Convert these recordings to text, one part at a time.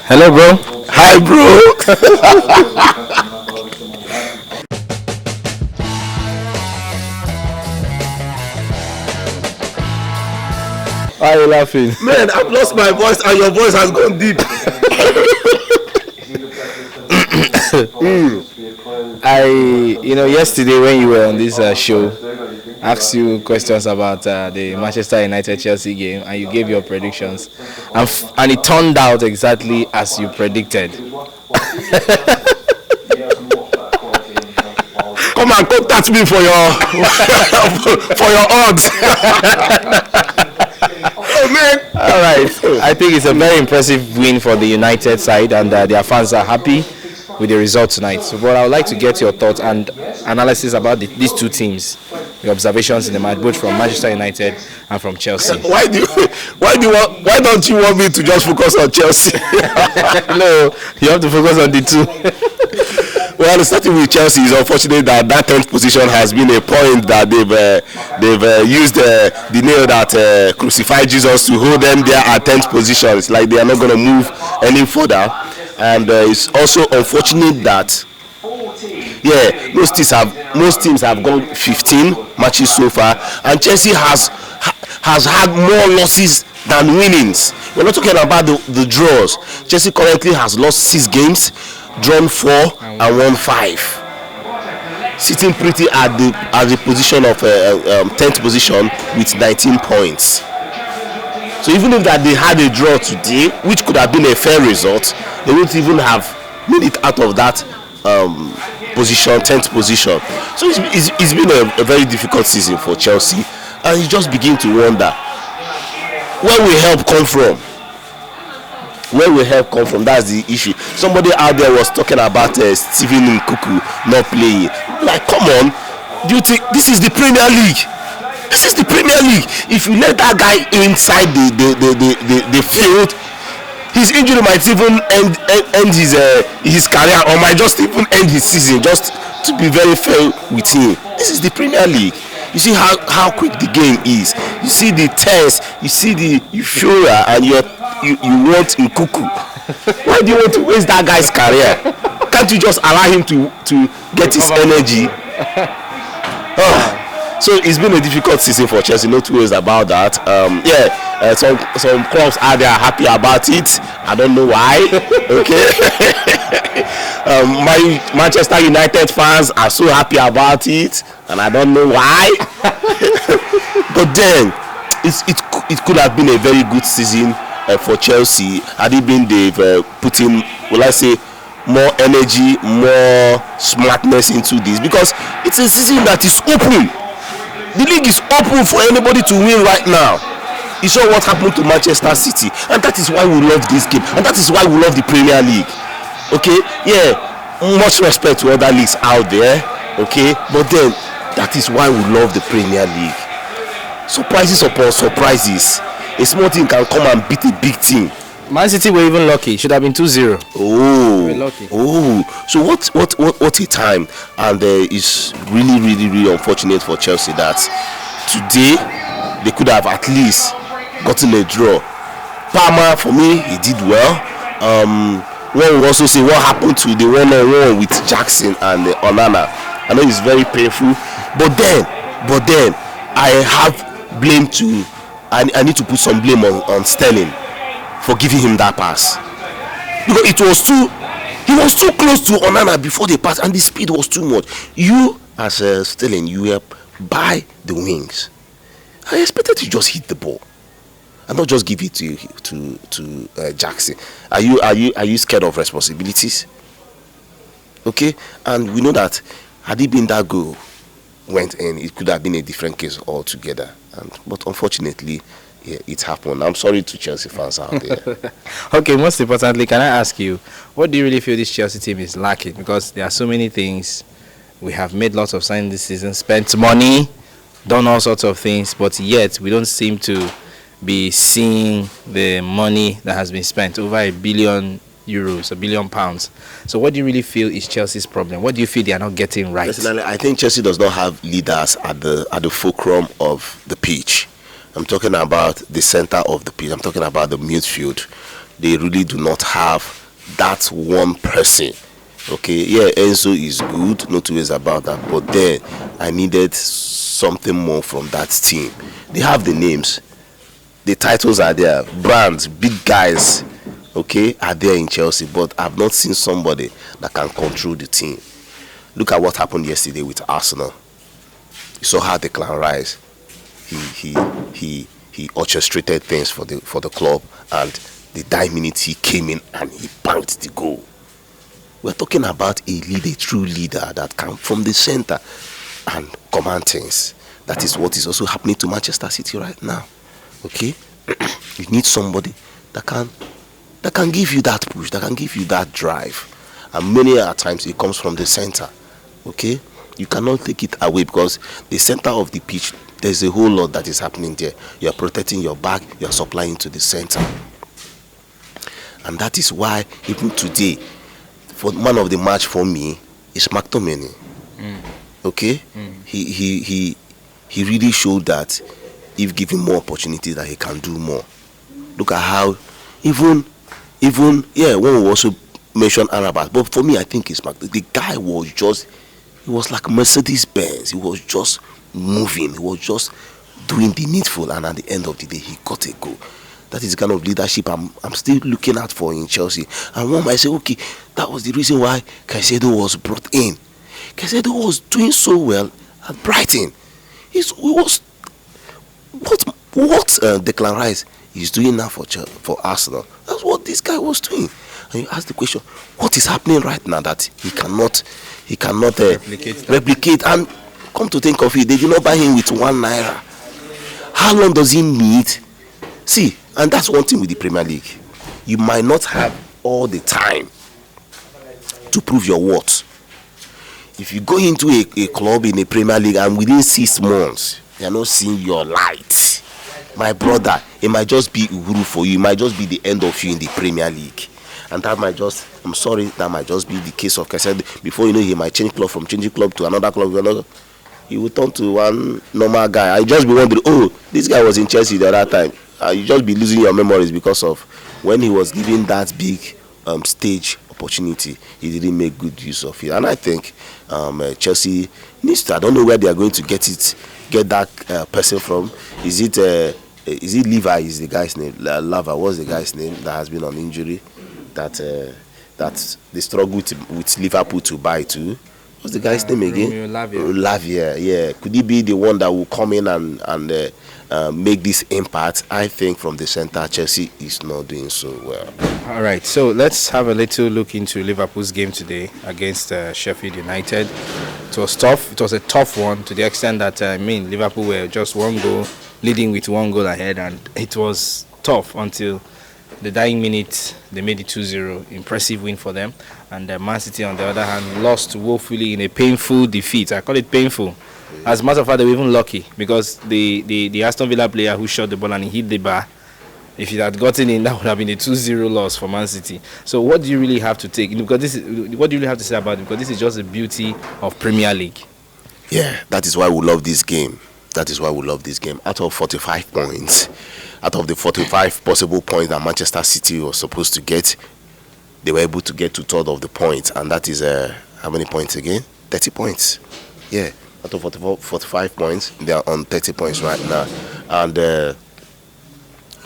Hello, bro. Hi, bro. Why are you laughing? Man, I've lost my voice and your voice has gone deep. Yesterday when you were on this show, asked you questions about the Manchester United Chelsea game, and you gave your predictions, and it turned out exactly as you predicted. Come and contact me for your for your odds. Oh man! All right, I think it's a very impressive win for the United side, and their fans are happy with the result tonight. So, but I would like to get your thoughts and analysis about these two teams, your observations in the match, both from Manchester United and from Chelsea. Why don't you want me to just focus on Chelsea? No, you have to focus on the two. Well, starting with Chelsea, it's unfortunate that 10th position has been a point that they've used the nail that crucified Jesus to hold them there at 10th position. It's like they are not going to move any further, and it's also unfortunate that most teams have gone 15 matches so far, and Chelsea has had more losses than winnings. We're not talking about the draws. Chelsea currently has lost 6 games, drawn 4 and won 5, sitting pretty at the position of 10th position with 19 points. So even if that they had a draw today, which could have been a fair result, they wouldn't even have made it out of that position, 10th position. So it's been a very difficult season for Chelsea, and you just begin to wonder, where will help come from? Where will help come from? That's the issue. Somebody out there was talking about Steven Nkuku not playing. Like, come on, do you think this is the Premier League? This is the Premier League. If you let that guy inside the field, his injury might even end his career, or might just even end his season, just to be very fair with him. This is the Premier League. You see how quick the game is. You see the tense, you see the euphoria, and you want Nkuku. Why do you want to waste that guy's career? Can't you just allow him to get his energy? So it's been a difficult season for Chelsea, no two ways about that. Some clubs are there happy about it. I don't know why. Okay. My Manchester United fans are so happy about it, and I don't know why. But then it could have been a very good season for Chelsea had it been they've put in, will I say, more energy, more smartness into this, because it's a season that is open. The league is open for anybody to win right now. You saw what happened to Manchester City, and that is why we love this game, and that is why we love the Premier League. Okay, much respect to other leagues out there, okay, but then that is why we love the Premier League. Surprises upon surprises. A small team can come and beat a big team. Man City were even lucky. Should have been 2-0. So what a time. And it's really, really, really unfortunate for Chelsea that today they could have at least gotten a draw. Palmer, for me, he did well. One will also say what happened to the 1-on-1 with Jackson and Onana. I know it's very painful, but then I have blame to. I need to put some blame on Sterling for giving him that pass, because he was too close to Onana before the pass, and the speed was too much. You as Sterling, you were by the wings. I expected to just hit the ball and not just give it to Jackson. Are you scared of responsibilities? Okay, and we know that had it been that goal went in, it could have been a different case altogether. But unfortunately, it happened. I'm sorry to Chelsea fans out there. Okay, most importantly, can I ask you, what do you really feel this Chelsea team is lacking? Because there are so many things. We have made lots of signings this season, spent money, done all sorts of things, but yet we don't seem to be seeing the money that has been spent, over €1 billion, £1 billion. So what do you really feel is Chelsea's problem? What do you feel they are not getting right? Personally, I think Chelsea does not have leaders at the fulcrum of the pitch. I'm talking about the center of the pitch. I'm talking about the midfield. they really do not have that one person. Okay, yeah, Enzo is good, no two ways about that. But then I needed something more from that team. They have the names, the titles are there, brands, big guys, okay, are there in Chelsea. But I've not seen somebody that can control the team. Look at what happened yesterday with Arsenal. You saw how Declan Rice, he orchestrated things for the club, and the 9 minutes he came in and he banked the goal. We're talking about a leader, a true leader that can from the center and command things. That is what is also happening to Manchester City right now. Okay, you need somebody that can give you that push, that can give you that drive, and many a times it comes from the center. Okay, you cannot take it away, because the center of the pitch, there's a whole lot that is happening there. You're protecting your back, you're supplying to the center, and that is why even today, for man of the match for me is McTominay. Okay, he really showed that if given more opportunities that he can do more. Look at how even yeah, one will also mention Arabat, but for me I think it's the guy was just, he was like Mercedes Benz. He was just moving, he was just doing the needful, and at the end of the day he got a goal. That is the kind of leadership I'm still looking out for in Chelsea. And one might say, okay, that was the reason why Caicedo was brought in. Caicedo was doing so well at Brighton. He was what Declan Rice is doing now for Arsenal. That's what this guy was doing. And you ask the question, what is happening right now that he cannot replicate? And come to think of it, they did not buy him with £1. How long does he need? See, and that's one thing with the Premier League. You might not have all the time to prove your worth. If you go into a club in a Premier League and within 6 months you're not seeing your light, my brother, it might just be uhuru for you. It might just be the end of you in the Premier League. And that might just, I'm sorry, that might just be the case of Caicedo. Before you know, he might change club, from changing club to another club. He will turn to one normal guy. I just be wondering, oh, this guy was in Chelsea the other time. You just be losing your memories because of when he was given that big stage opportunity, he didn't make good use of it. And I think Chelsea needs to, I don't know where they are going to get that person from. Is it Levi is the guy's name? Lava, what's the guy's name that has been on injury? That they struggle with Liverpool to buy too. What's the guy's name again? Lavia. Yeah. Could he be the one that will come in and make this impact? I think from the center, Chelsea is not doing so well. All right, so let's have a little look into Liverpool's game today against Sheffield United. It was tough. It was a tough one, to the extent that Liverpool were just leading with 1 goal ahead, and it was tough until the dying minute. They made it 2-0. Impressive win for them. And Man City, on the other hand, lost woefully in a painful defeat. I call it painful. As a matter of fact, they were even lucky, because the Aston Villa player who shot the ball and he hit the bar, if it had gotten in, that would have been a 2-0 loss for Man City. So what do you really have to take? Because what do you really have to say about it? Because this is just the beauty of Premier League. Yeah, that is why we love this game. Out of 45 points, out of the 45 possible points that Manchester City was supposed to get, they were able to get to third of the points, and that is how many points again? 30 points. Yeah, out of 45 points, they are on 30 points right now. And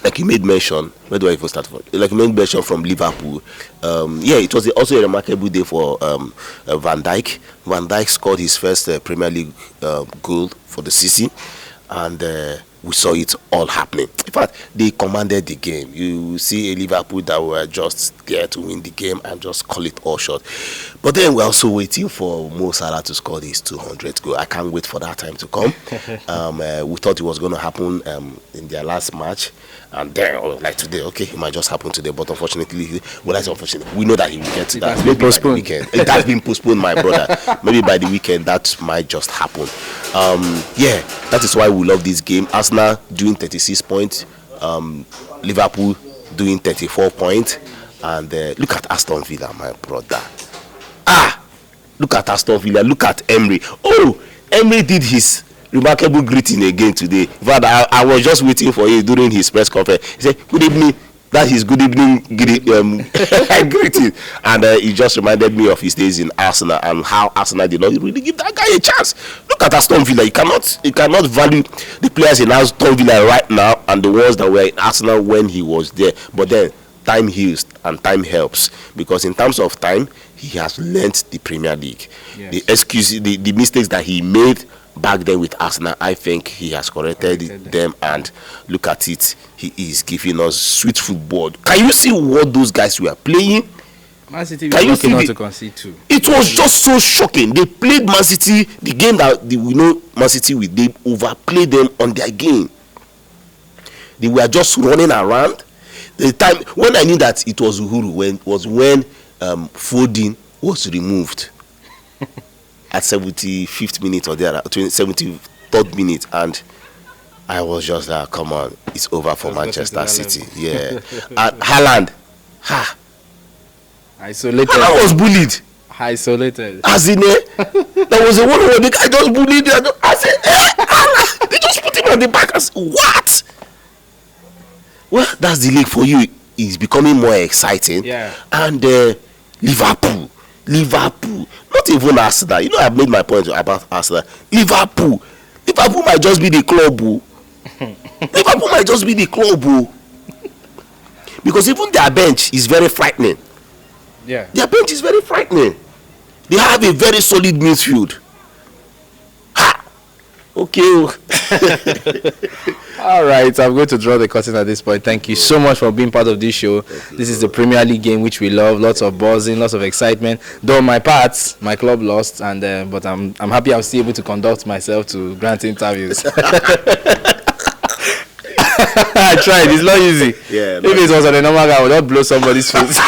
like you made mention, where do I even start from? Like you made mention from Liverpool. Yeah, it was also a remarkable day for Van Dijk. Van Dijk scored his first Premier League goal for the season, and we saw it all happening. In fact, they commanded the game. You see a Liverpool that were just there to win the game and just call it all short. But then we're also waiting for Mo Salah to score his 200th goal. I can't wait for that time to come. We thought it was going to happen in their last match. And then, like today, okay, it might just happen today. But unfortunately, well, that's unfortunate. We know that he will get to that. Maybe by the weekend. It has been postponed, my brother. Maybe by the weekend, that might just happen. Yeah, that is why we love this game. Arsenal doing 36 points. Liverpool doing 34 points. And look at Aston Villa, my brother. Look at Aston Villa. Look at Emery. Oh, Emery did his remarkable greeting again today. In fact, I was just waiting for him during his press conference. He said, "Good evening, That his good evening greeting, and it just reminded me of his days in Arsenal and how Arsenal did not really give that guy a chance. Look at Aston Villa. You cannot value the players in Aston Villa right now and the ones that were in Arsenal when he was there. But then time heals and time helps, because in terms of time he has learnt the Premier League. Yes. The mistakes that he made back then with Arsenal, I think he has corrected them, and look at it, he is giving us sweet football. Can you see what those guys were playing? Man City were lucky not to concede too. It was just so shocking. They played Man City, the game that we know Man City with, they overplayed them on their game. They were just running around. The time when I knew that it was Uhuru when Foden was removed at 75th minute or there, 73rd minute, and I was just like, come on, it's over for Manchester City. Yeah. And Haaland, isolated. Haaland was bullied. Isolated. As in, there was a one where the guy just bullied. I said, they just put him on the back. I said, what? Well, that's the league for you. It's becoming more exciting. Yeah. And Liverpool, not even Arsenal. You know, I've made my point about Arsenal. Liverpool might just be the club. Liverpool might just be the club. Because even their bench is very frightening. Yeah. Their bench is very frightening. They have a very solid midfield. Okay. All right, I'm going to draw the curtain at this point. Thank you so much for being part of this show. This is the Premier League game which we love. Lots of buzzing, lots of excitement. Though on my part, my club lost, and but I'm happy I'm still able to conduct myself to grant interviews. I tried. It's not easy. Yeah. If it was on a normal guy, I would not blow somebody's face.